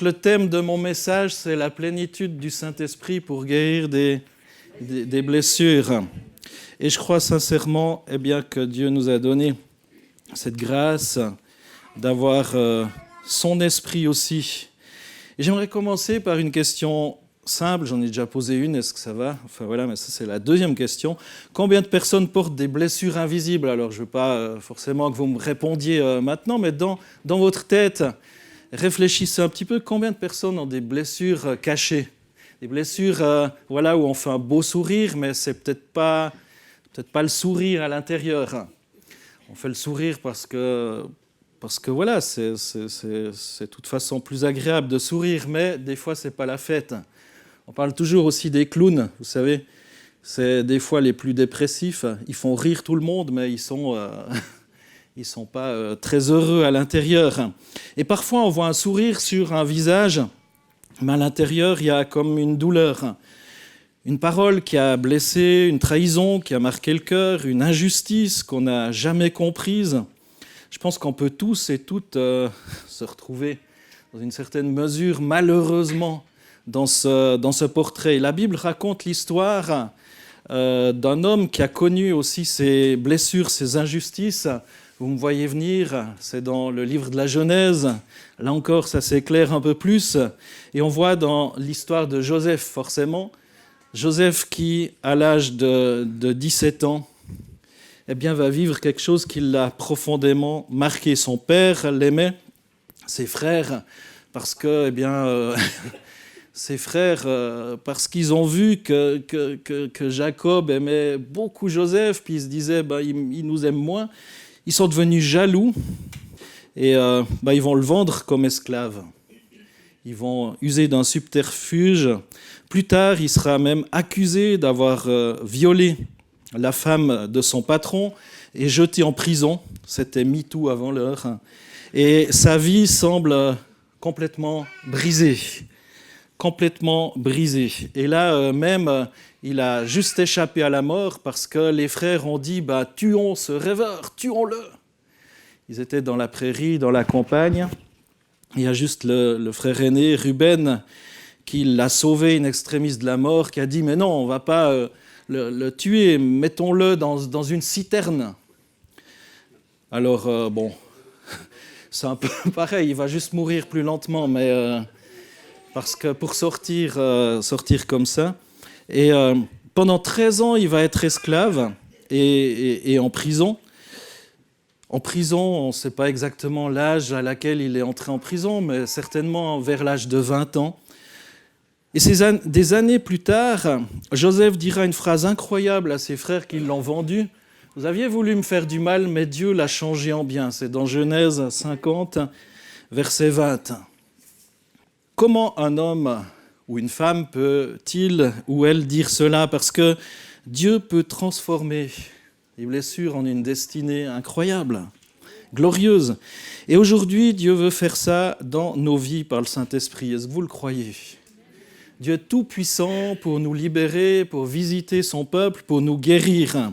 Le thème de mon message, c'est la plénitude du Saint-Esprit pour guérir des blessures. Et je crois sincèrement que Dieu nous a donné cette grâce d'avoir son esprit aussi. Et j'aimerais commencer par une question simple, j'en ai déjà posé une, est-ce que ça va ? Enfin voilà, mais ça c'est la deuxième question. Combien de personnes portent des blessures invisibles ? Alors je ne veux pas forcément que vous me répondiez maintenant, mais dans votre tête, réfléchissez un petit peu, combien de personnes ont des blessures cachées ? Des blessures où on fait un beau sourire, mais c'est peut-être pas le sourire à l'intérieur. On fait le sourire parce que voilà, c'est de toute façon plus agréable de sourire, mais des fois c'est pas la fête. On parle toujours aussi des clowns, vous savez, c'est des fois les plus dépressifs. Ils font rire tout le monde, mais ils sont pas très heureux à l'intérieur. Et parfois on voit un sourire sur un visage, mais à l'intérieur il y a comme une douleur. Une parole qui a blessé, une trahison qui a marqué le cœur, une injustice qu'on n'a jamais comprise. Je pense qu'on peut tous et toutes se retrouver dans une certaine mesure, malheureusement, dans ce portrait. La Bible raconte l'histoire d'un homme qui a connu aussi ses blessures, ses injustices. Vous me voyez venir, c'est dans le livre de la Genèse. Là encore, ça s'éclaire un peu plus. Et on voit dans l'histoire de Joseph, forcément, Joseph qui, à l'âge de 17 ans, va vivre quelque chose qui l'a profondément marqué. Son père l'aimait, ses frères, parce que, parce qu'ils ont vu que Jacob aimait beaucoup Joseph, puis ils se disaient, il nous aime moins. Ils sont devenus jaloux et ils vont le vendre comme esclave. Ils vont user d'un subterfuge. Plus tard, il sera même accusé d'avoir violé la femme de son patron et jeté en prison. C'était MeToo avant l'heure. Et sa vie semble complètement brisée. Complètement brisée. Et là, il a juste échappé à la mort parce que les frères ont dit « tuons ce rêveur, tuons-le ». Ils étaient dans la prairie, dans la campagne. Il y a juste le frère aîné, Ruben, qui l'a sauvé in extremis de la mort, qui a dit « mais non, on ne va pas le tuer, mettons-le dans une citerne ». Alors, c'est un peu pareil, il va juste mourir plus lentement, mais parce que pour sortir comme ça. Et pendant 13 ans, il va être esclave et en prison. En prison, on ne sait pas exactement l'âge à laquelle il est entré en prison, mais certainement vers l'âge de 20 ans. Et des années plus tard, Joseph dira une phrase incroyable à ses frères qui l'ont vendu. « Vous aviez voulu me faire du mal, mais Dieu l'a changé en bien. » C'est dans Genèse 50, verset 20. Comment un homme ou une femme peut-il ou elle dire cela ? Parce que Dieu peut transformer les blessures en une destinée incroyable, glorieuse. Et aujourd'hui, Dieu veut faire ça dans nos vies par le Saint-Esprit. Est-ce que vous le croyez ? Dieu est tout-puissant pour nous libérer, pour visiter son peuple, pour nous guérir.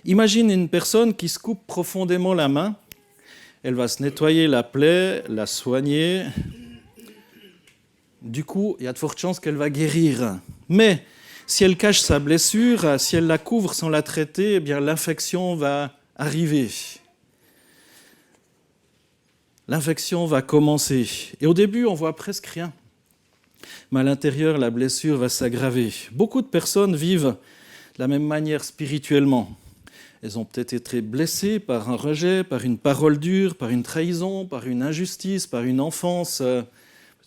Imagine une personne qui se coupe profondément la main. Elle va se nettoyer la plaie, la soigner. Du coup, il y a de fortes chances qu'elle va guérir. Mais si elle cache sa blessure, si elle la couvre sans la traiter, l'infection va arriver. L'infection va commencer. Et au début, on ne voit presque rien. Mais à l'intérieur, la blessure va s'aggraver. Beaucoup de personnes vivent de la même manière spirituellement. Elles ont peut-être été blessées par un rejet, par une parole dure, par une trahison, par une injustice, par une enfance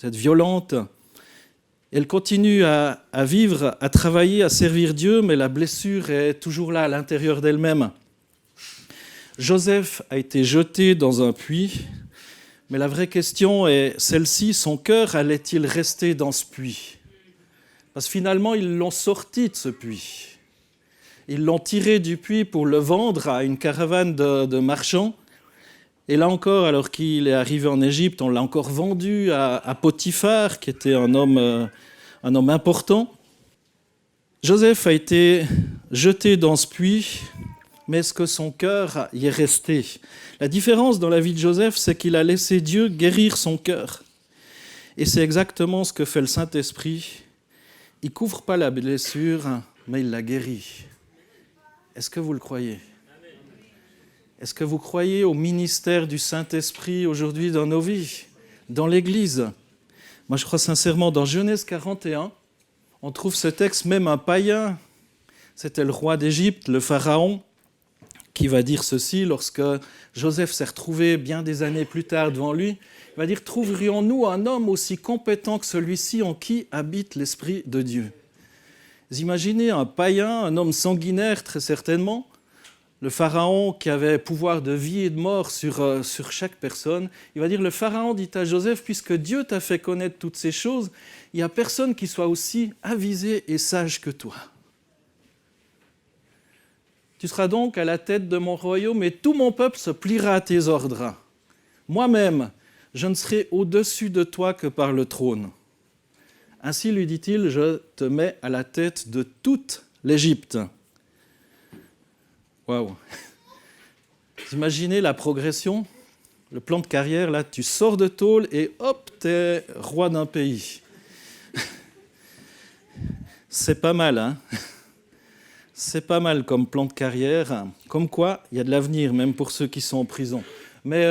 peut-être violente. Elles continuent à vivre, à travailler, à servir Dieu, mais la blessure est toujours là à l'intérieur d'elle-même. Joseph a été jeté dans un puits, mais la vraie question est celle-ci, son cœur allait-il rester dans ce puits ? Parce que finalement, ils l'ont sorti de ce puits. Ils l'ont tiré du puits pour le vendre à une caravane de marchands. Et là encore, alors qu'il est arrivé en Égypte, on l'a encore vendu à Potiphar, qui était un homme important. Joseph a été jeté dans ce puits, mais est-ce que son cœur y est resté ? La différence dans la vie de Joseph, c'est qu'il a laissé Dieu guérir son cœur. Et c'est exactement ce que fait le Saint-Esprit. Il ne couvre pas la blessure, mais il la guérit. Est-ce que vous le croyez ? Est-ce que vous croyez au ministère du Saint-Esprit aujourd'hui dans nos vies, dans l'Église ? Moi, je crois sincèrement, dans Genèse 41, on trouve ce texte, même un païen, c'était le roi d'Égypte, le pharaon, qui va dire ceci lorsque Joseph s'est retrouvé bien des années plus tard devant lui. Il va dire « Trouverions-nous un homme aussi compétent que celui-ci en qui habite l'Esprit de Dieu ?» Vous imaginez un païen, un homme sanguinaire très certainement, le pharaon qui avait pouvoir de vie et de mort sur chaque personne. Il va dire « Le pharaon dit à Joseph, puisque Dieu t'a fait connaître toutes ces choses, il n'y a personne qui soit aussi avisé et sage que toi. Tu seras donc à la tête de mon royaume et tout mon peuple se pliera à tes ordres. Moi-même, je ne serai au-dessus de toi que par le trône. Ainsi, lui dit-il, je te mets à la tête de toute l'Égypte. » Waouh! Vous imaginez la progression, le plan de carrière, là, tu sors de tôle et hop, t'es roi d'un pays. C'est pas mal, hein? C'est pas mal comme plan de carrière. Comme quoi, il y a de l'avenir, même pour ceux qui sont en prison. Mais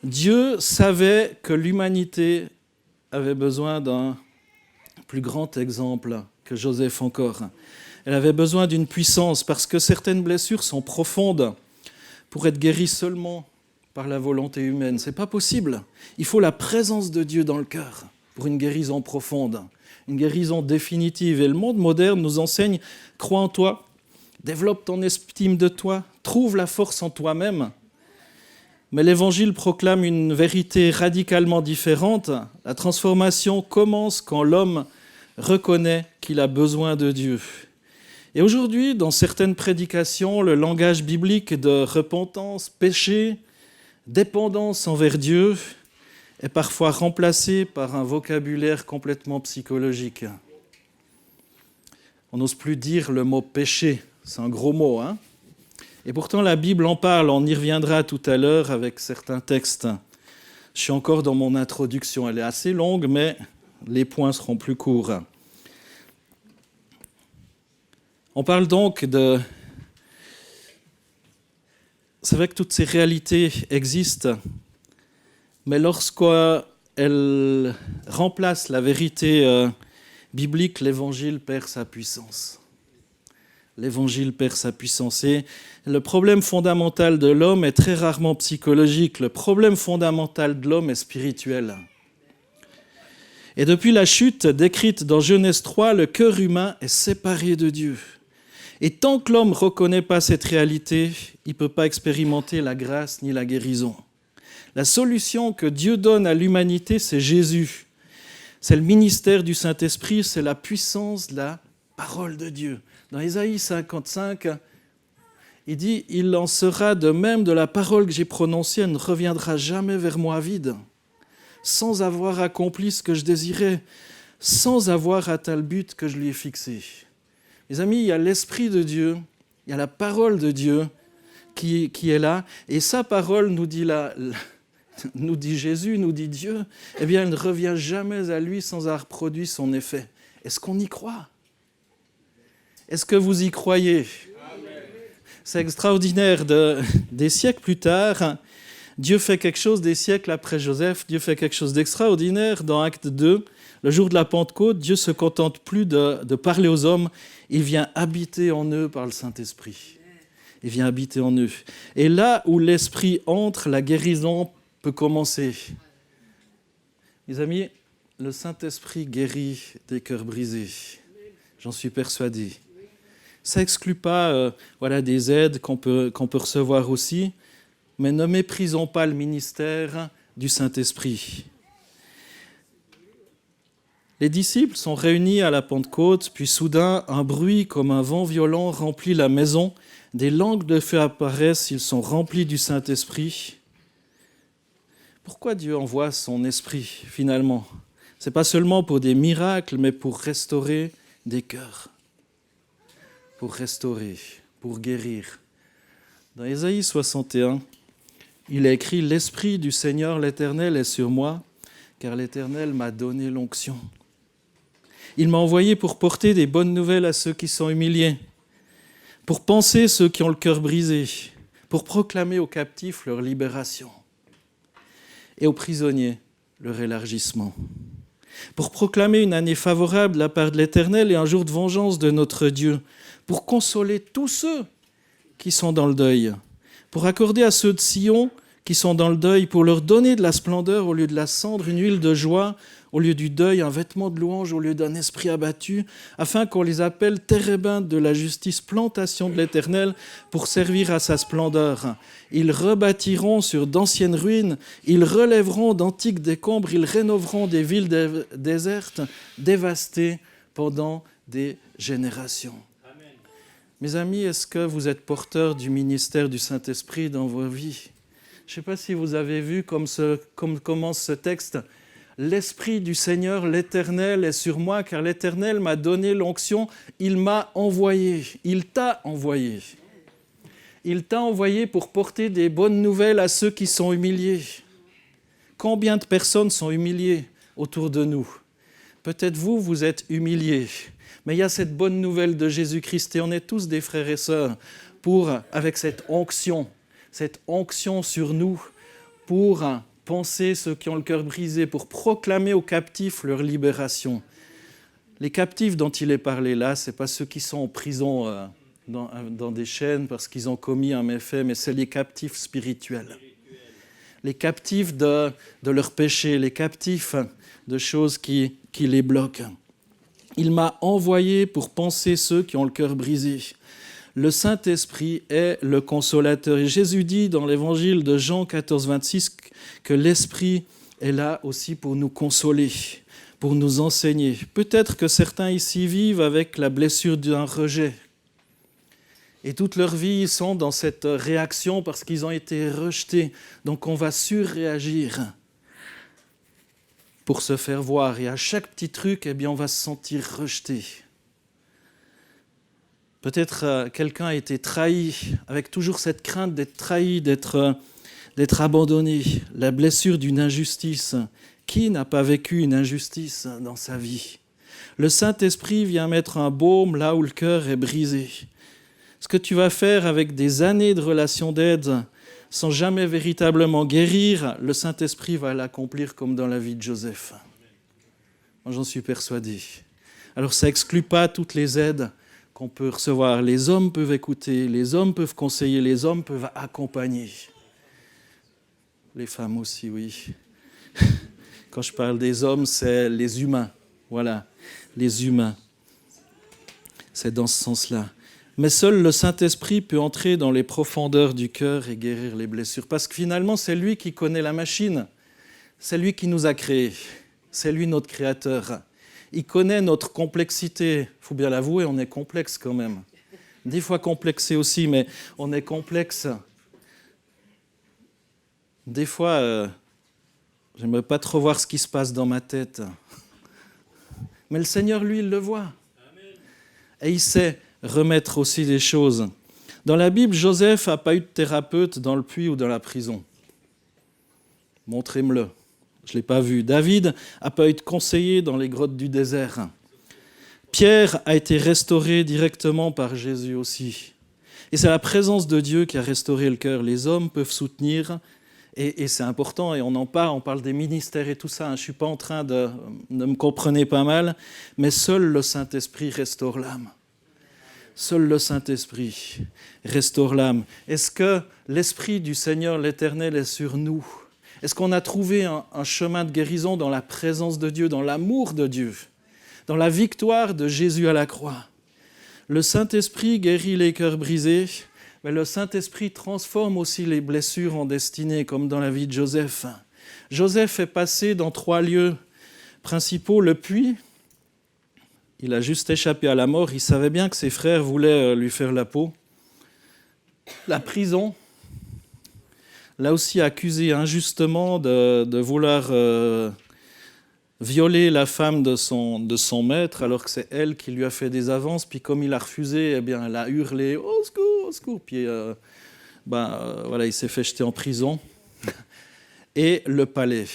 Dieu savait que l'humanité avait besoin d'un plus grand exemple que Joseph encore. Elle avait besoin d'une puissance parce que certaines blessures sont profondes pour être guéries seulement par la volonté humaine. Ce n'est pas possible. Il faut la présence de Dieu dans le cœur pour une guérison profonde, une guérison définitive. Et le monde moderne nous enseigne « crois en toi, développe ton estime de toi, trouve la force en toi-même ». Mais l'Évangile proclame une vérité radicalement différente. La transformation commence quand l'homme reconnaît qu'il a besoin de Dieu. Et aujourd'hui, dans certaines prédications, le langage biblique de repentance, péché, dépendance envers Dieu est parfois remplacé par un vocabulaire complètement psychologique. On n'ose plus dire le mot péché, c'est un gros mot, hein ? Et pourtant, la Bible en parle, on y reviendra tout à l'heure avec certains textes. Je suis encore dans mon introduction, elle est assez longue, mais les points seront plus courts. On parle donc de... C'est vrai que toutes ces réalités existent, mais lorsqu'elles remplacent la vérité biblique, l'Évangile perd sa puissance. L'Évangile perd sa puissance. Et le problème fondamental de l'homme est très rarement psychologique. Le problème fondamental de l'homme est spirituel. Et depuis la chute décrite dans Genèse 3, le cœur humain est séparé de Dieu. Et tant que l'homme ne reconnaît pas cette réalité, il ne peut pas expérimenter la grâce ni la guérison. La solution que Dieu donne à l'humanité, c'est Jésus. C'est le ministère du Saint-Esprit, c'est la puissance de la parole de Dieu. Dans Ésaïe 55, il dit « Il en sera de même de la parole que j'ai prononcée, elle ne reviendra jamais vers moi vide, sans avoir accompli ce que je désirais, sans avoir atteint le but que je lui ai fixé. » Mes amis, il y a l'Esprit de Dieu, il y a la parole de Dieu qui est là, et sa parole, nous dit Jésus, nous dit Dieu, eh bien, elle ne revient jamais à lui sans avoir produit son effet. Est-ce qu'on y croit ? Est-ce que vous y croyez ? Amen. C'est extraordinaire. Des siècles plus tard, Dieu fait quelque chose, des siècles après Joseph, Dieu fait quelque chose d'extraordinaire. Dans Acte 2, le jour de la Pentecôte, Dieu ne se contente plus de parler aux hommes, il vient habiter en eux par le Saint-Esprit. Il vient habiter en eux. Et là où l'Esprit entre, la guérison peut commencer. Mes amis, le Saint-Esprit guérit des cœurs brisés. J'en suis persuadé. Ça n'exclut pas des aides qu'on peut recevoir aussi, mais ne méprisons pas le ministère du Saint-Esprit. Les disciples sont réunis à la Pentecôte, puis soudain, un bruit comme un vent violent remplit la maison, des langues de feu apparaissent, ils sont remplis du Saint-Esprit. Pourquoi Dieu envoie son Esprit, finalement ? Ce n'est pas seulement pour des miracles, mais pour restaurer des cœurs. Pour restaurer, pour guérir. Dans Ésaïe 61, il est écrit « L'Esprit du Seigneur l'Éternel est sur moi, car l'Éternel m'a donné l'onction. Il m'a envoyé pour porter des bonnes nouvelles à ceux qui sont humiliés, pour panser ceux qui ont le cœur brisé, pour proclamer aux captifs leur libération et aux prisonniers leur élargissement, pour proclamer une année favorable de la part de l'Éternel et un jour de vengeance de notre Dieu, pour consoler tous ceux qui sont dans le deuil, pour accorder à ceux de Sion qui sont dans le deuil, pour leur donner de la splendeur au lieu de la cendre, une huile de joie au lieu du deuil, un vêtement de louange au lieu d'un esprit abattu, afin qu'on les appelle térébintes de la justice, plantation de l'Éternel, pour servir à sa splendeur. Ils rebâtiront sur d'anciennes ruines, ils relèveront d'antiques décombres, ils rénoveront des villes désertes, dévastées pendant des générations. Amen. Mes amis, est-ce que vous êtes porteurs du ministère du Saint-Esprit dans vos vies ? Je ne sais pas si vous avez vu comme commence ce texte. L'Esprit du Seigneur, l'Éternel, est sur moi, car l'Éternel m'a donné l'onction, il m'a envoyé, il t'a envoyé. Il t'a envoyé pour porter des bonnes nouvelles à ceux qui sont humiliés. Combien de personnes sont humiliées autour de nous ? Peut-être vous êtes humiliés, mais il y a cette bonne nouvelle de Jésus-Christ et on est tous des frères et sœurs avec cette onction sur nous pour penser ceux qui ont le cœur brisé, pour proclamer aux captifs leur libération. Les captifs dont il est parlé là, ce n'est pas ceux qui sont en prison dans des chaînes parce qu'ils ont commis un méfait, mais c'est les captifs spirituels. Les captifs de leurs péchés, les captifs de choses qui les bloquent. Il m'a envoyé pour panser ceux qui ont le cœur brisé. Le Saint-Esprit est le consolateur. Et Jésus dit dans l'évangile de Jean 14, 26 que l'Esprit est là aussi pour nous consoler, pour nous enseigner. Peut-être que certains ici vivent avec la blessure d'un rejet. Et toute leur vie, ils sont dans cette réaction parce qu'ils ont été rejetés. Donc on va surréagir pour se faire voir. Et à chaque petit truc, on va se sentir rejeté. Peut-être quelqu'un a été trahi, avec toujours cette crainte d'être trahi, d'être abandonné. La blessure d'une injustice. Qui n'a pas vécu une injustice dans sa vie ? Le Saint-Esprit vient mettre un baume là où le cœur est brisé. Ce que tu vas faire avec des années de relations d'aide sans jamais véritablement guérir, le Saint-Esprit va l'accomplir comme dans la vie de Joseph. Moi, j'en suis persuadé. Alors, ça n'exclut pas toutes les aides qu'on peut recevoir. Les hommes peuvent écouter, les hommes peuvent conseiller, les hommes peuvent accompagner. Les femmes aussi, oui. Quand je parle des hommes, c'est les humains. Voilà, les humains. C'est dans ce sens-là. Mais seul le Saint-Esprit peut entrer dans les profondeurs du cœur et guérir les blessures. Parce que finalement, c'est lui qui connaît la machine. C'est lui qui nous a créés. C'est lui notre créateur. Il connaît notre complexité. Il faut bien l'avouer, on est complexe quand même. Des fois complexé aussi, mais on est complexe. Des fois, j'aimerais pas trop voir ce qui se passe dans ma tête. Mais le Seigneur, lui, il le voit. Et il sait remettre aussi des choses. Dans la Bible, Joseph n'a pas eu de thérapeute dans le puits ou dans la prison. Montrez-moi-le. Je ne l'ai pas vu. David n'a pas eu de conseiller dans les grottes du désert. Pierre a été restauré directement par Jésus aussi. Et c'est la présence de Dieu qui a restauré le cœur. Les hommes peuvent soutenir, et c'est important, et on parle des ministères et tout ça. Je ne suis pas en train ne me comprenez pas mal, mais seul le Saint-Esprit restaure l'âme. Seul le Saint-Esprit restaure l'âme. Est-ce que l'Esprit du Seigneur, l'Éternel, est sur nous ? Est-ce qu'on a trouvé un chemin de guérison dans la présence de Dieu, dans l'amour de Dieu, dans la victoire de Jésus à la croix ? Le Saint-Esprit guérit les cœurs brisés, mais le Saint-Esprit transforme aussi les blessures en destinée, comme dans la vie de Joseph. Joseph est passé dans 3 lieux principaux, le puits. Il a juste échappé à la mort. Il savait bien que ses frères voulaient lui faire la peau. La prison, là aussi accusé injustement de vouloir violer la femme de son maître, alors que c'est elle qui lui a fait des avances. Puis comme il a refusé, elle a hurlé « Au secours, au secours !» Puis voilà, il s'est fait jeter en prison. Et le palais.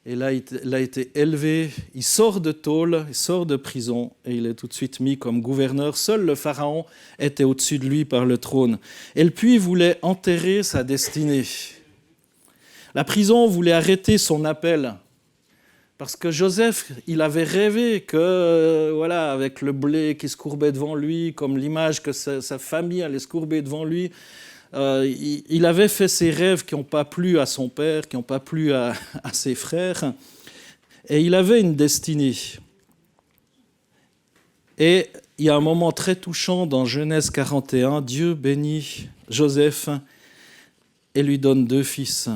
Et là, il a été élevé, il sort de tôle, il sort de prison, et il est tout de suite mis comme gouverneur. Seul le pharaon était au-dessus de lui par le trône. Et puis, il voulait enterrer sa destinée. La prison voulait arrêter son appel. Parce que Joseph, il avait rêvé que, avec le blé qui se courbait devant lui, comme l'image que sa famille allait se courber devant lui, il avait fait ses rêves qui n'ont pas plu à son père, qui n'ont pas plu à ses frères, et il avait une destinée. Et il y a un moment très touchant dans Genèse 41, Dieu bénit Joseph et lui donne 2 fils.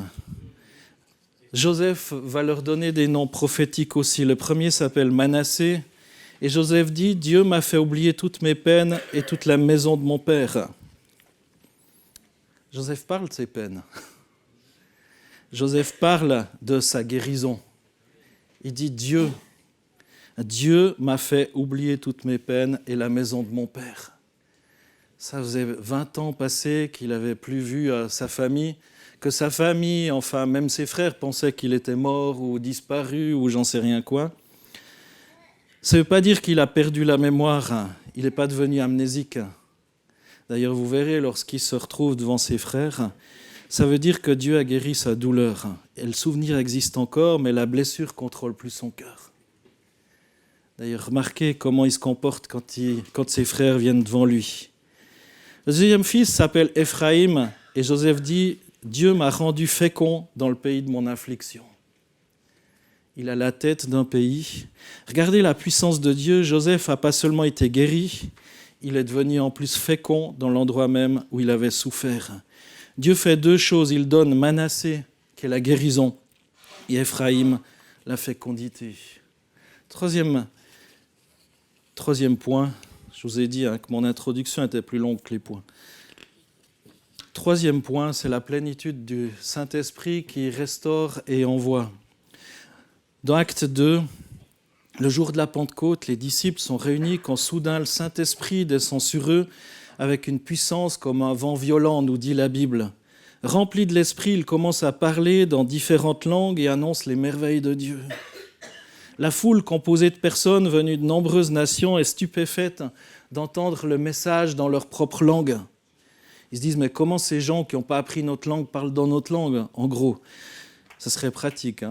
Joseph va leur donner des noms prophétiques aussi. Le premier s'appelle Manassé, et Joseph dit « Dieu m'a fait oublier toutes mes peines et toute la maison de mon père ». Joseph parle de ses peines. Joseph parle de sa guérison. Il dit Dieu m'a fait oublier toutes mes peines et la maison de mon père. Ça faisait 20 ans passés qu'il n'avait plus vu sa famille, que sa famille, enfin même ses frères, pensaient qu'il était mort ou disparu ou j'en sais rien quoi. Ça ne veut pas dire qu'il a perdu la mémoire, il n'est pas devenu amnésique. D'ailleurs, vous verrez, lorsqu'il se retrouve devant ses frères, ça veut dire que Dieu a guéri sa douleur. Et le souvenir existe encore, mais la blessure contrôle plus son cœur. D'ailleurs, remarquez comment il se comporte quand ses frères viennent devant lui. Le deuxième fils s'appelle Ephraïm, et Joseph dit « Dieu m'a rendu fécond dans le pays de mon affliction ». Il a la tête d'un pays. Regardez la puissance de Dieu. Joseph n'a pas seulement été guéri, il est devenu en plus fécond dans l'endroit même où il avait souffert. Dieu fait 2 choses. Il donne Manassé, qui est la guérison, et Ephraïm, la fécondité. Troisième point, je vous ai dit que mon introduction était plus longue que les points. Troisième point, c'est la plénitude du Saint-Esprit qui restaure et envoie. Dans Acte 2, le jour de la Pentecôte, les disciples sont réunis quand soudain le Saint-Esprit descend sur eux avec une puissance comme un vent violent, nous dit la Bible. Remplis de l'Esprit, ils commencent à parler dans différentes langues et annoncent les merveilles de Dieu. La foule composée de personnes venues de nombreuses nations est stupéfaite d'entendre le message dans leur propre langue. Ils se disent, mais comment ces gens qui n'ont pas appris notre langue parlent dans notre langue, en gros? Ça serait pratique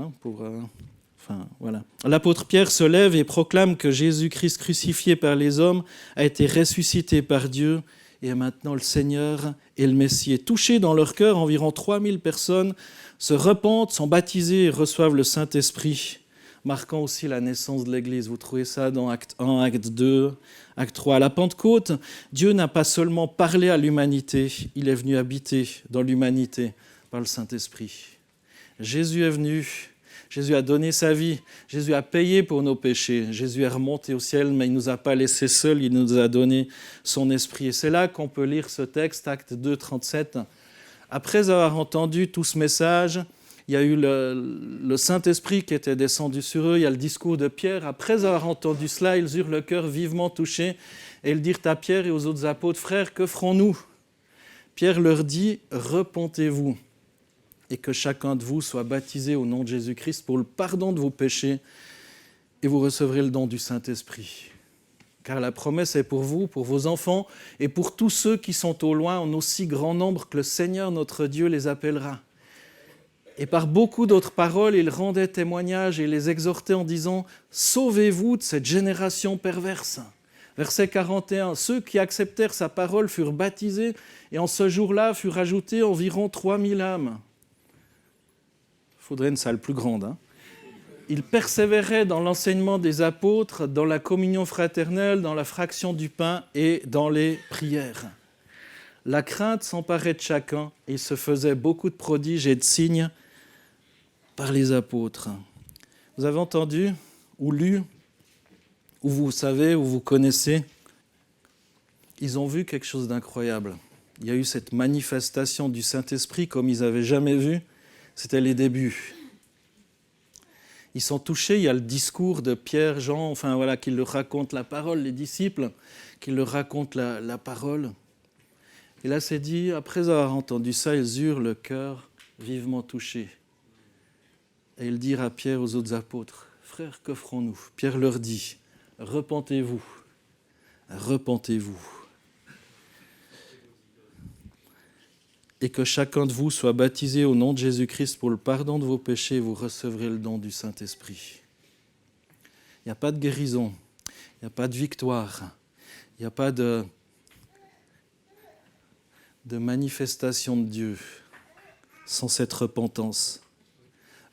voilà. L'apôtre Pierre se lève et proclame que Jésus-Christ crucifié par les hommes a été ressuscité par Dieu et est maintenant le Seigneur et le Messie. Et touchés dans leur cœur, environ 3000 personnes se repentent, sont baptisées et reçoivent le Saint-Esprit, marquant aussi la naissance de l'Église. Vous trouvez ça dans Acte 1, Acte 2, Acte 3. À la Pentecôte, Dieu n'a pas seulement parlé à l'humanité, il est venu habiter dans l'humanité par le Saint-Esprit. Jésus est venu. Jésus a donné sa vie, Jésus a payé pour nos péchés, Jésus est remonté au ciel, mais il ne nous a pas laissés seuls, il nous a donné son esprit. Et c'est là qu'on peut lire ce texte, Acte 2, 37. Après avoir entendu tout ce message, il y a eu le Saint-Esprit qui était descendu sur eux, il y a le discours de Pierre. Après avoir entendu cela, ils eurent le cœur vivement touché et ils dirent à Pierre et aux autres apôtres, « Frères, que ferons-nous » Pierre leur dit, « Repentez-vous. » Et que chacun de vous soit baptisé au nom de Jésus-Christ pour le pardon de vos péchés, et vous recevrez le don du Saint-Esprit. Car la promesse est pour vous, pour vos enfants, et pour tous ceux qui sont au loin, en aussi grand nombre que le Seigneur notre Dieu les appellera. Et par beaucoup d'autres paroles, il rendait témoignage et les exhortait en disant « Sauvez-vous de cette génération perverse ». Verset 41, « Ceux qui acceptèrent sa parole furent baptisés, et en ce jour-là furent ajoutés environ 3000 âmes. » Il faudrait une salle plus grande. Il persévérait dans l'enseignement des apôtres, dans la communion fraternelle, dans la fraction du pain et dans les prières. La crainte s'emparait de chacun et il se faisait beaucoup de prodiges et de signes par les apôtres. Vous avez entendu ou lu, ou vous savez, ou vous connaissez, ils ont vu quelque chose d'incroyable. Il y a eu cette manifestation du Saint-Esprit comme ils n'avaient jamais vu. C'était les débuts. Ils sont touchés, il y a le discours de Pierre, Jean, qui leur raconte la parole, les disciples, qui leur racontent la parole. Et là, c'est dit, après avoir entendu ça, ils eurent le cœur vivement touché. Et ils dirent à Pierre et aux autres apôtres, « Frères, que ferons-nous » Pierre leur dit, « Repentez-vous, repentez-vous. Et que chacun de vous soit baptisé au nom de Jésus-Christ pour le pardon de vos péchés, et vous recevrez le don du Saint-Esprit. » Il n'y a pas de guérison, il n'y a pas de victoire, il n'y a pas de manifestation de Dieu sans cette repentance.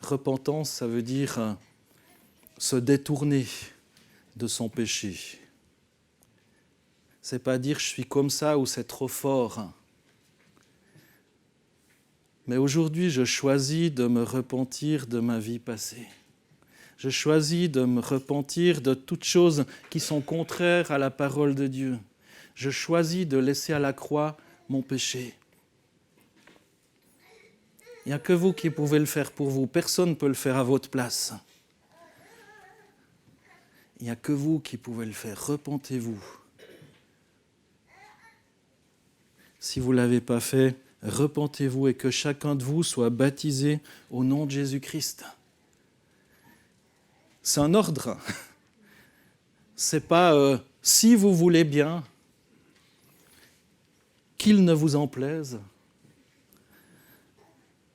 Repentance, ça veut dire se détourner de son péché. C'est pas dire je suis comme ça ou c'est trop fort. Mais aujourd'hui, je choisis de me repentir de ma vie passée. Je choisis de me repentir de toutes choses qui sont contraires à la parole de Dieu. Je choisis de laisser à la croix mon péché. Il n'y a que vous qui pouvez le faire pour vous. Personne ne peut le faire à votre place. Il n'y a que vous qui pouvez le faire. Repentez-vous. Si vous ne l'avez pas fait, repentez-vous et que chacun de vous soit baptisé au nom de Jésus-Christ. C'est un ordre. C'est pas si vous voulez bien, qu'il ne vous en plaise.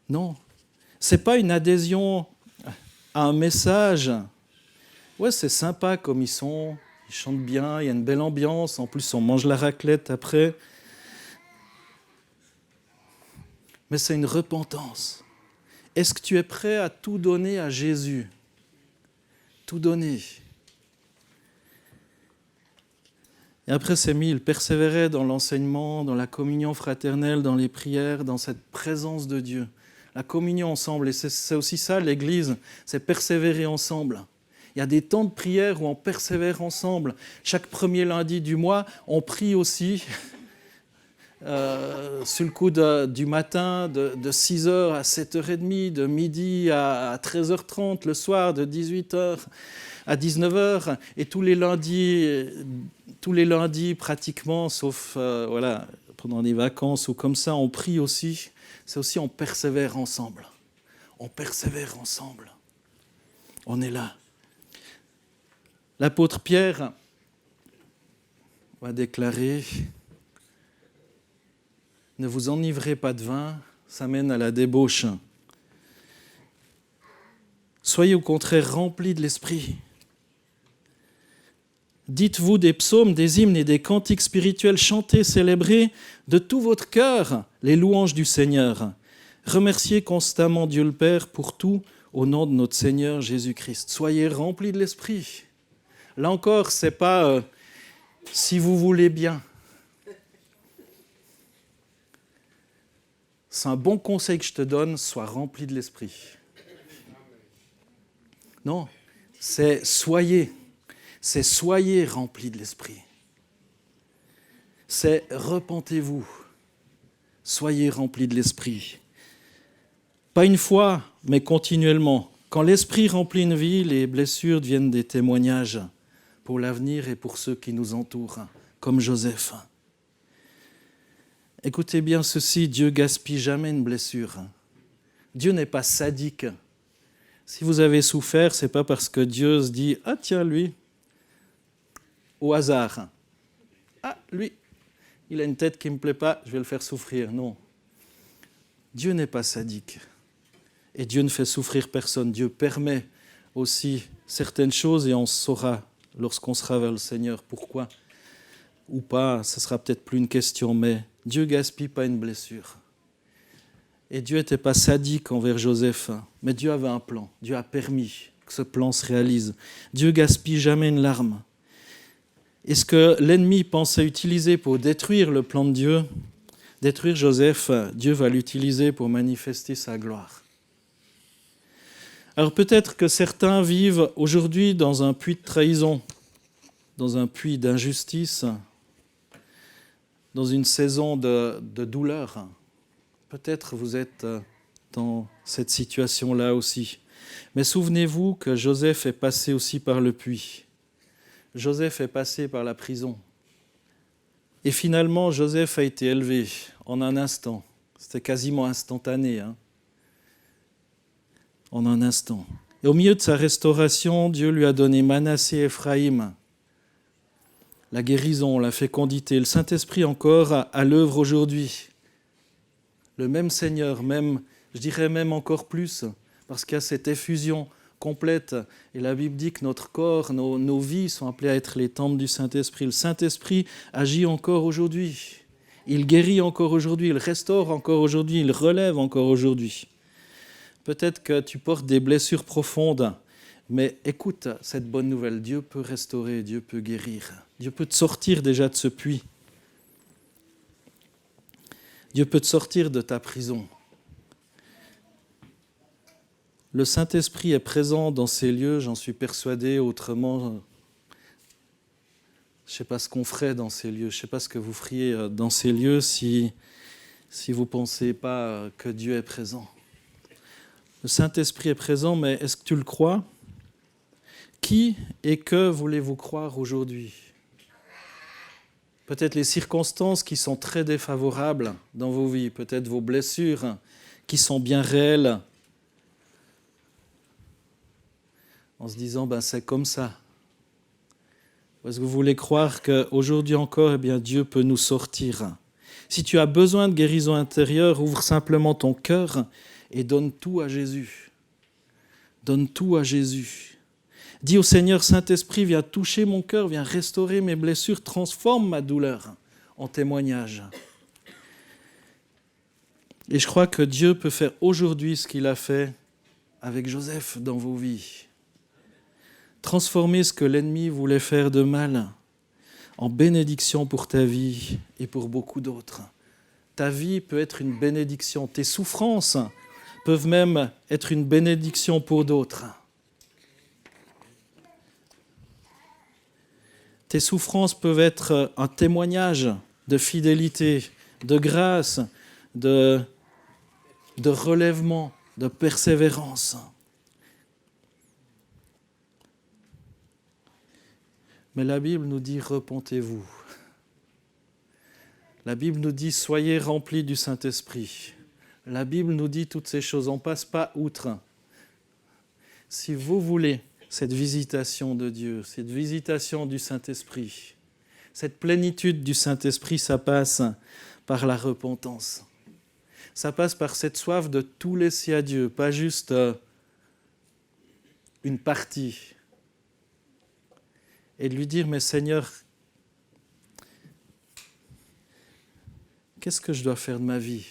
Non, c'est pas une adhésion à un message. Ouais, c'est sympa comme ils sont, ils chantent bien, il y a une belle ambiance, en plus on mange la raclette après. Mais c'est une repentance. Est-ce que tu es prêt à tout donner à Jésus ? Tout donner. Et après, c'est mis, il persévérait dans l'enseignement, dans la communion fraternelle, dans les prières, dans cette présence de Dieu. La communion ensemble, et c'est aussi ça l'Église, c'est persévérer ensemble. Il y a des temps de prière où on persévère ensemble. Chaque premier lundi du mois, on prie aussi sur le coup du matin, de 6h à 7h30, de midi à 13h30, le soir de 18h à 19h, et tous les lundis pratiquement, sauf pendant les vacances ou comme ça, on prie aussi. C'est aussi on persévère ensemble. On persévère ensemble. On est là. L'apôtre Pierre va déclarer « Ne vous enivrez pas de vin, ça mène à la débauche. Soyez au contraire remplis de l'esprit. Dites-vous des psaumes, des hymnes et des cantiques spirituels, chantez, célébrez de tout votre cœur les louanges du Seigneur. Remerciez constamment Dieu le Père pour tout au nom de notre Seigneur Jésus-Christ. Soyez remplis de l'esprit. » Là encore, ce n'est pas si vous voulez bien. C'est un bon conseil que je te donne, sois rempli de l'esprit. Non, c'est soyez remplis de l'esprit. C'est repentez-vous, soyez remplis de l'esprit. Pas une fois, mais continuellement. Quand l'esprit remplit une vie, les blessures deviennent des témoignages pour l'avenir et pour ceux qui nous entourent, comme Joseph. Écoutez bien ceci, Dieu gaspille jamais une blessure. Dieu n'est pas sadique. Si vous avez souffert, ce n'est pas parce que Dieu se dit « Ah tiens, lui !» au hasard. « Ah, lui, il a une tête qui ne me plaît pas, je vais le faire souffrir. » Non. Dieu n'est pas sadique. Et Dieu ne fait souffrir personne. Dieu permet aussi certaines choses et on saura lorsqu'on sera vers le Seigneur pourquoi ou pas. Ce ne sera peut-être plus une question, mais Dieu ne gaspille pas une blessure. Et Dieu n'était pas sadique envers Joseph, mais Dieu avait un plan. Dieu a permis que ce plan se réalise. Dieu ne gaspille jamais une larme. Et ce que l'ennemi pensait utiliser pour détruire le plan de Dieu, détruire Joseph, Dieu va l'utiliser pour manifester sa gloire. Alors peut-être que certains vivent aujourd'hui dans un puits de trahison, dans un puits d'injustice, dans une saison de douleur. Peut-être vous êtes dans cette situation-là aussi. Mais souvenez-vous que Joseph est passé aussi par le puits. Joseph est passé par la prison. Et finalement, Joseph a été élevé en un instant. C'était quasiment instantané. en un instant. Et au milieu de sa restauration, Dieu lui a donné Manassé et Éphraïm. La guérison, la fécondité, le Saint-Esprit encore à l'œuvre aujourd'hui. Le même Seigneur, même, je dirais même encore plus, parce qu'il y a cette effusion complète. Et la Bible dit que notre corps, nos vies sont appelées à être les temples du Saint-Esprit. Le Saint-Esprit agit encore aujourd'hui. Il guérit encore aujourd'hui, il restaure encore aujourd'hui, il relève encore aujourd'hui. Peut-être que tu portes des blessures profondes, mais écoute cette bonne nouvelle. Dieu peut restaurer, Dieu peut guérir. Dieu peut te sortir déjà de ce puits. Dieu peut te sortir de ta prison. Le Saint-Esprit est présent dans ces lieux, j'en suis persuadé. Autrement, je ne sais pas ce qu'on ferait dans ces lieux. Je ne sais pas ce que vous feriez dans ces lieux si vous ne pensez pas que Dieu est présent. Le Saint-Esprit est présent, mais est-ce que tu le crois ? Qui et que voulez-vous croire aujourd'hui ? Peut-être les circonstances qui sont très défavorables dans vos vies, peut-être vos blessures qui sont bien réelles, en se disant c'est comme ça. Ou est-ce que vous voulez croire qu'aujourd'hui encore, Dieu peut nous sortir ? Si tu as besoin de guérison intérieure, ouvre simplement ton cœur et donne tout à Jésus. Donne tout à Jésus. Dis au Seigneur, Saint-Esprit, viens toucher mon cœur, viens restaurer mes blessures, transforme ma douleur en témoignage. Et je crois que Dieu peut faire aujourd'hui ce qu'il a fait avec Joseph dans vos vies. Transformer ce que l'ennemi voulait faire de mal en bénédiction pour ta vie et pour beaucoup d'autres. Ta vie peut être une bénédiction. Tes souffrances peuvent même être une bénédiction pour d'autres. Tes souffrances peuvent être un témoignage de fidélité, de grâce, de relèvement, de persévérance. Mais la Bible nous dit « repentez-vous ». La Bible nous dit « soyez remplis du Saint-Esprit ». La Bible nous dit toutes ces choses, on ne passe pas outre. Si vous voulez cette visitation de Dieu, cette visitation du Saint-Esprit, cette plénitude du Saint-Esprit, ça passe par la repentance. Ça passe par cette soif de tout laisser à Dieu, pas juste une partie. Et de lui dire, mais Seigneur, qu'est-ce que je dois faire de ma vie ?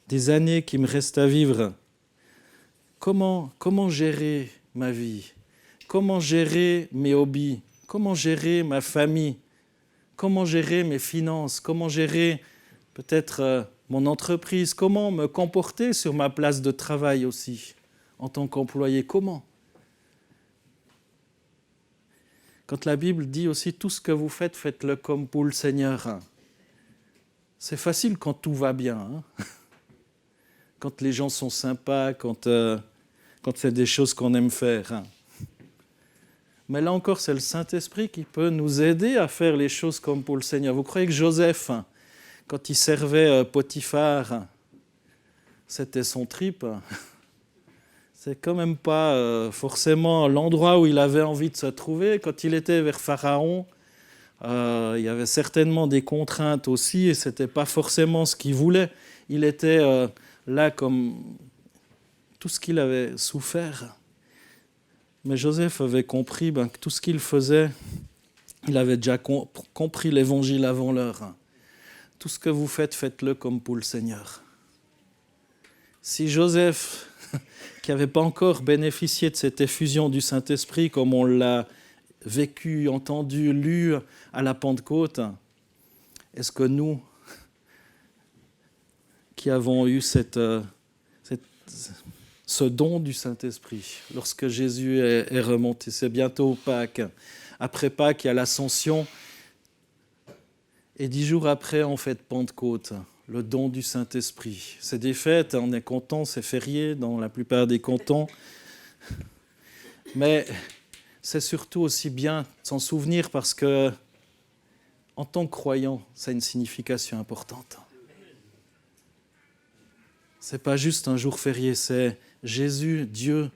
Des années qui me restent à vivre. Comment gérer ma vie ? Comment gérer mes hobbies ? Comment gérer ma famille ? Comment gérer mes finances ? Comment gérer peut-être mon entreprise ? Comment me comporter sur ma place de travail aussi, en tant qu'employé ? Comment ? Quand la Bible dit aussi tout ce que vous faites, faites-le comme pour le Seigneur. C'est facile quand tout va bien. Quand les gens sont sympas, quand c'est des choses qu'on aime faire. Mais là encore, c'est le Saint-Esprit qui peut nous aider à faire les choses comme pour le Seigneur. Vous croyez que Joseph, quand il servait Potiphar, c'était son trip ? C'est quand même pas forcément l'endroit où il avait envie de se trouver. Quand il était vers Pharaon, il y avait certainement des contraintes aussi et ce n'était pas forcément ce qu'il voulait. Il était là comme tout ce qu'il avait souffert. Mais Joseph avait compris que tout ce qu'il faisait, il avait déjà compris l'évangile avant l'heure. Tout ce que vous faites, faites-le comme pour le Seigneur. Si Joseph, qui n'avait pas encore bénéficié de cette effusion du Saint-Esprit, comme on l'a vécu, entendu, lu à la Pentecôte, est-ce que nous, qui avons eu ce don du Saint-Esprit, lorsque Jésus est remonté, c'est bientôt Pâques, après Pâques, il y a l'Ascension, et 10 jours après, on fête Pentecôte, le don du Saint-Esprit. C'est des fêtes, on est content, c'est férié dans la plupart des cantons, mais c'est surtout aussi bien de s'en souvenir parce que, en tant que croyant, ça a une signification importante. C'est pas juste un jour férié, c'est Jésus, Dieu,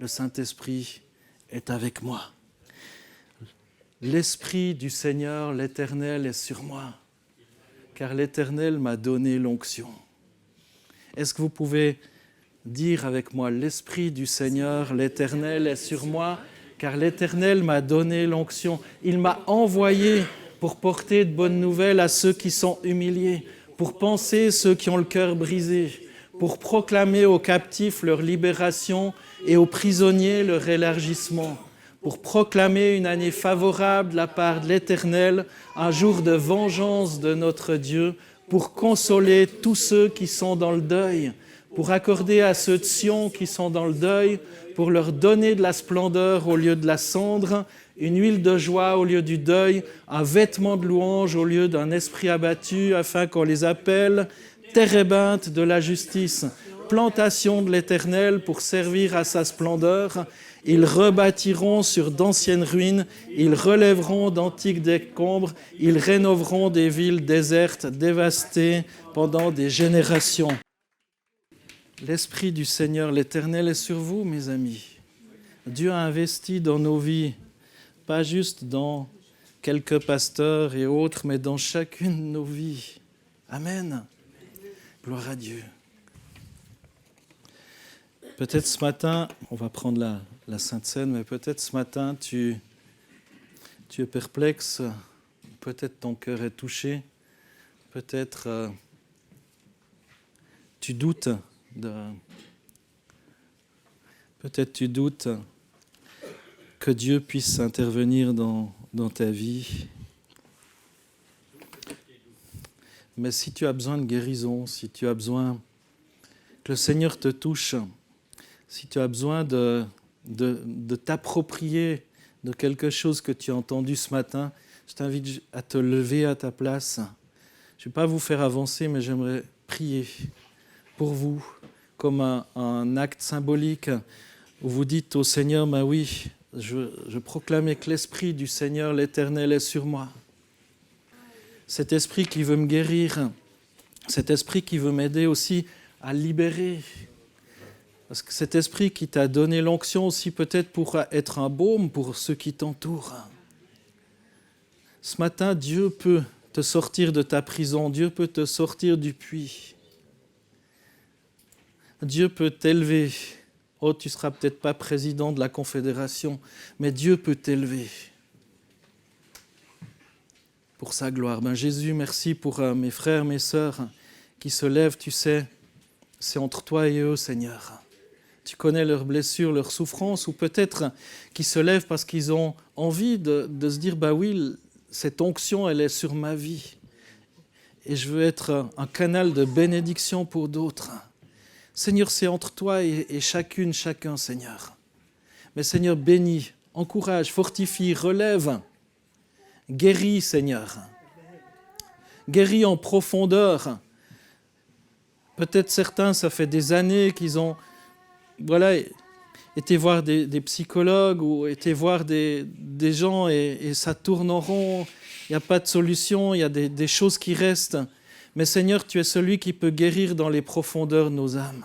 le Saint-Esprit est avec moi. L'Esprit du Seigneur, l'Éternel, est sur moi, car l'Éternel m'a donné l'onction. Est-ce que vous pouvez dire avec moi, l'Esprit du Seigneur, l'Éternel est sur moi, car l'Éternel m'a donné l'onction. Il m'a envoyé pour porter de bonnes nouvelles à ceux qui sont humiliés, pour panser ceux qui ont le cœur brisé, pour proclamer aux captifs leur libération et aux prisonniers leur élargissement, pour proclamer une année favorable de la part de l'Éternel, un jour de vengeance de notre Dieu, pour consoler tous ceux qui sont dans le deuil, pour accorder à ceux de Sion qui sont dans le deuil, pour leur donner de la splendeur au lieu de la cendre, une huile de joie au lieu du deuil, un vêtement de louange au lieu d'un esprit abattu, afin qu'on les appelle térébinthe de la justice, plantation de l'Éternel pour servir à sa splendeur. Ils rebâtiront sur d'anciennes ruines, ils relèveront d'antiques décombres, ils rénoveront des villes désertes, dévastées pendant des générations. L'Esprit du Seigneur, l'Éternel, est sur vous, mes amis. Dieu a investi dans nos vies, pas juste dans quelques pasteurs et autres, mais dans chacune de nos vies. Amen. Gloire à Dieu. Peut-être ce matin, on va prendre la Sainte Seine, mais peut-être ce matin, tu es perplexe, peut-être ton cœur est touché, peut-être tu doutes. Peut-être tu doutes que Dieu puisse intervenir dans ta vie. Mais si tu as besoin de guérison, si tu as besoin que le Seigneur te touche, si tu as besoin de t'approprier de quelque chose que tu as entendu ce matin, je t'invite à te lever à ta place. Je ne vais pas vous faire avancer, mais j'aimerais prier pour vous, comme un acte symbolique où vous dites au Seigneur, ben oui, je proclamais que l'Esprit du Seigneur, l'Éternel, est sur moi. Cet Esprit qui veut me guérir, cet Esprit qui veut m'aider aussi à libérer. Parce que cet Esprit qui t'a donné l'onction aussi peut-être pour être un baume pour ceux qui t'entourent. Ce matin, Dieu peut te sortir de ta prison, Dieu peut te sortir du puits. Dieu peut t'élever. Oh, tu ne seras peut-être pas président de la Confédération, mais Dieu peut t'élever pour sa gloire. Ben Jésus, merci pour mes frères, mes sœurs qui se lèvent, tu sais, c'est entre toi et eux, Seigneur. Tu connais leurs blessures, leurs souffrances, ou peut-être qui se lèvent parce qu'ils ont envie de se dire, bah oui, cette onction, elle est sur ma vie. Et je veux être un canal de bénédiction pour d'autres. Seigneur, c'est entre toi et chacun, Seigneur. Mais Seigneur, bénis, encourage, fortifie, relève, guéris, Seigneur. Guéris en profondeur. Peut-être certains, ça fait des années qu'ils ont été voir des psychologues ou été voir des gens et ça tourne en rond. Il n'y a pas de solution, il y a des choses qui restent. Mais Seigneur, tu es celui qui peut guérir dans les profondeurs de nos âmes.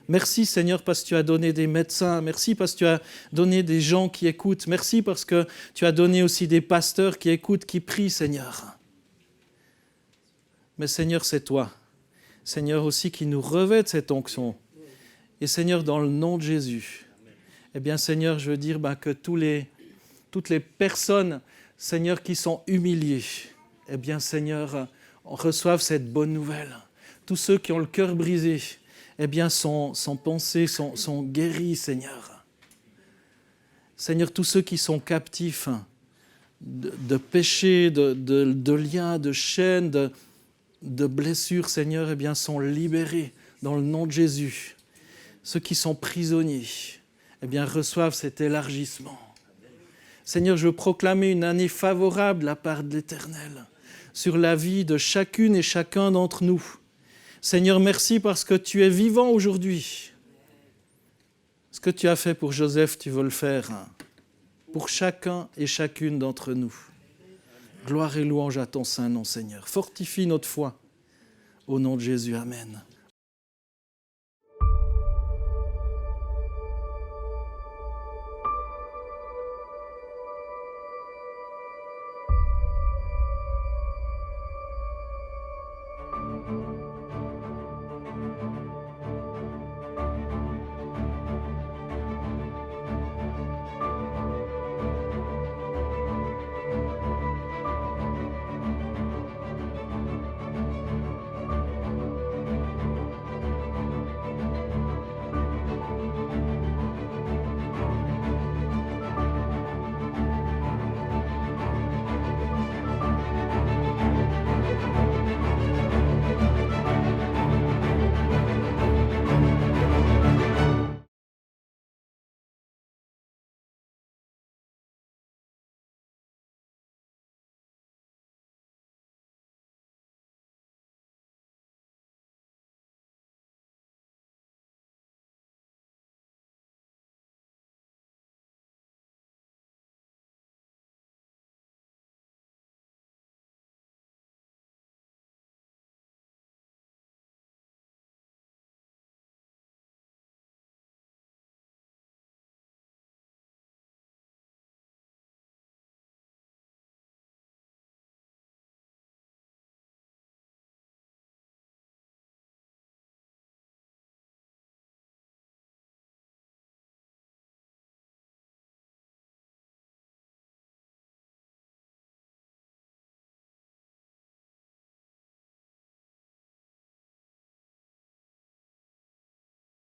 Merci Seigneur parce que tu as donné des médecins. Merci parce que tu as donné des gens qui écoutent. Merci parce que tu as donné aussi des pasteurs qui écoutent, qui prient, Seigneur. Mais Seigneur, c'est toi. Seigneur aussi qui nous revêt de cette onction. Et Seigneur, dans le nom de Jésus, eh bien Seigneur, je veux dire que toutes les personnes, Seigneur, qui sont humiliées, eh bien Seigneur, reçoivent cette bonne nouvelle. Tous ceux qui ont le cœur brisé, eh bien sont pansés, sont guéris, Seigneur. Seigneur, tous ceux qui sont captifs de péchés, de liens, de chaînes, de blessures, Seigneur, eh bien sont libérés dans le nom de Jésus. Ceux qui sont prisonniers, eh bien reçoivent cet élargissement. Seigneur, je veux proclamer une année favorable de la part de l'Éternel sur la vie de chacune et chacun d'entre nous. Seigneur, merci parce que tu es vivant aujourd'hui. Ce que tu as fait pour Joseph, tu veux le faire pour chacun et chacune d'entre nous. Gloire et louange à ton saint nom, Seigneur. Fortifie notre foi. Au nom de Jésus, amen.